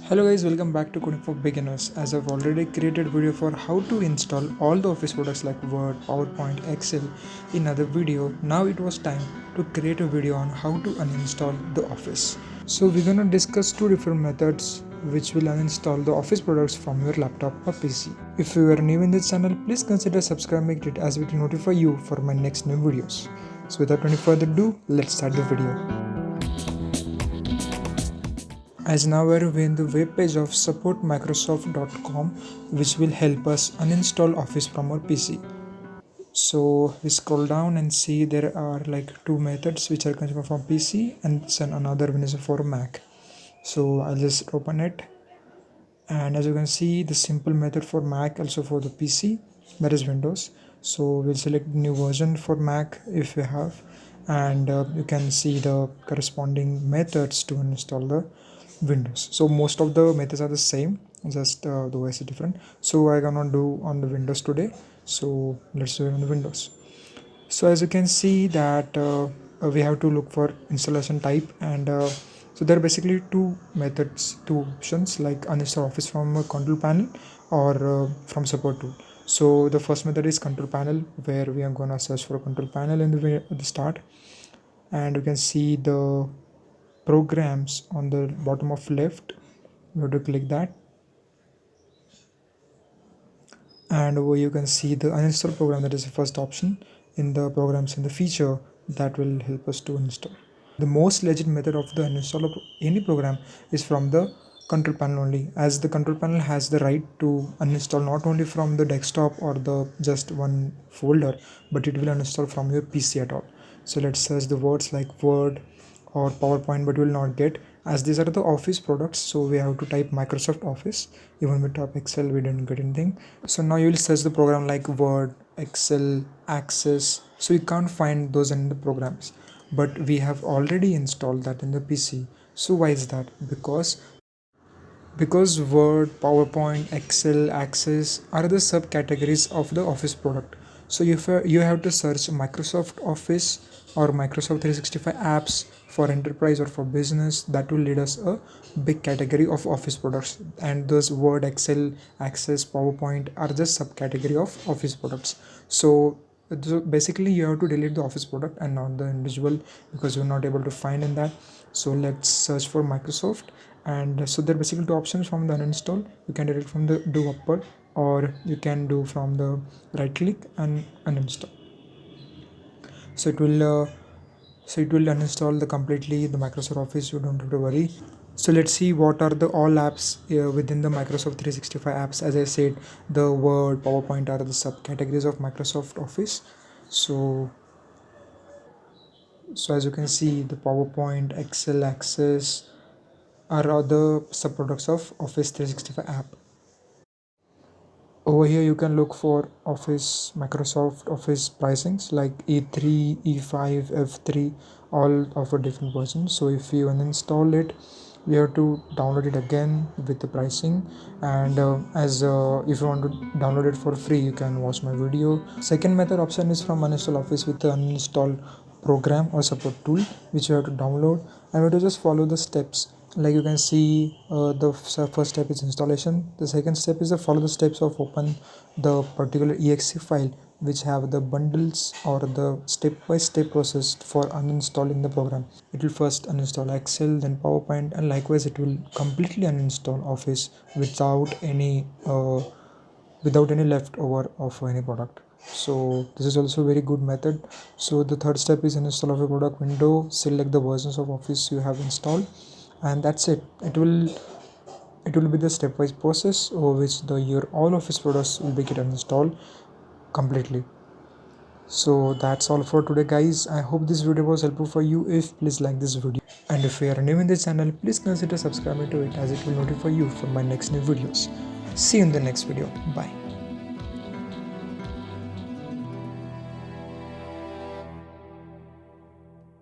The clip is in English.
Hello guys, welcome back to Coding for Beginners. As I've already created video for how to install all the office products like Word, PowerPoint, Excel in other video, now it was time to create a video on how to uninstall the office. So we're gonna discuss two different methods which will uninstall the office products from your laptop or PC. If you are new in this channel, please consider subscribing it as it will notify you for my next new videos. So without any further ado, let's start the video. As now we're in the web page of supportmicrosoft.com, which will help us uninstall Office from our PC. So we scroll down and see there are like two methods which are coming from PC and another one is for Mac. So I'll just open it, and as you can see the simple method for Mac, also for the PC, that is Windows. So we'll select new version for Mac if we have, and you can see the corresponding methods to install the Windows. So most of the methods are the same, just the OS is different. So I'm gonna do on the Windows today, so let's do it on the Windows. So as you can see that we have to look for installation type, and so there are basically two methods, two options, like uninstall Office from a control panel or from support tool. So the first method is control panel, where we are gonna search for control panel in the start, and you can see the programs on the bottom of left. You have to click that, and over you can see the uninstall program, that is the first option in the programs in the feature that will help us to install. The most legit method of the uninstall of any program is from the control panel only, as the control panel has the right to uninstall not only from the desktop or the just one folder, but it will uninstall from your PC at all. So let's search the words like Word or PowerPoint, but we will not get, as these are the office products. So we have to type Microsoft Office. Even with type Excel we didn't get anything. So now you will search the program like Word, Excel, Access, so you can't find those in the programs, but we have already installed that in the PC. So why is that? Because Word, PowerPoint, Excel, Access are the subcategories of the Office product. So if you have to search Microsoft Office or Microsoft 365 apps for enterprise or for business, that will lead us a big category of Office products, and those Word, Excel, Access, PowerPoint are just subcategory of Office products. So basically you have to delete the Office product and not the individual, because you're not able to find in that. So let's search for Microsoft, and so there are basically two options from the uninstall. You can delete from the do upward, or you can do from the right click and uninstall. So it will uninstall the completely the Microsoft Office. You don't have to worry. So let's see what are the all apps within the Microsoft 365 apps. As I said, the Word, PowerPoint are the subcategories of Microsoft Office. So as you can see, the PowerPoint, Excel, Access are other subproducts of Office 365 app. Over here you can look for Microsoft Office pricings like E3, E5, F3, all offer different versions. So if you uninstall it, you have to download it again with the pricing, and if you want to download it for free, you can watch my video. Second method option is from uninstall Office with the uninstall program or support tool, which you have to download, and you have to just follow the steps. Like you can see, the first step is installation. The second step is to follow the steps of open the particular exe file, which have the bundles or the step-by-step process for uninstalling the program. It will first uninstall Excel, then PowerPoint, and likewise it will completely uninstall Office without any leftover of any product. So this is also a very good method. So the third step is install of a product window, select the versions of Office you have installed, and that's it. It will be the stepwise process over which your all Office products will be get installed completely. So that's all for today, guys. I hope this video was helpful for you. If please like this video, and if you are new in this channel, please consider subscribing to it, as it will notify you for my next new videos. See you in the next video. Bye.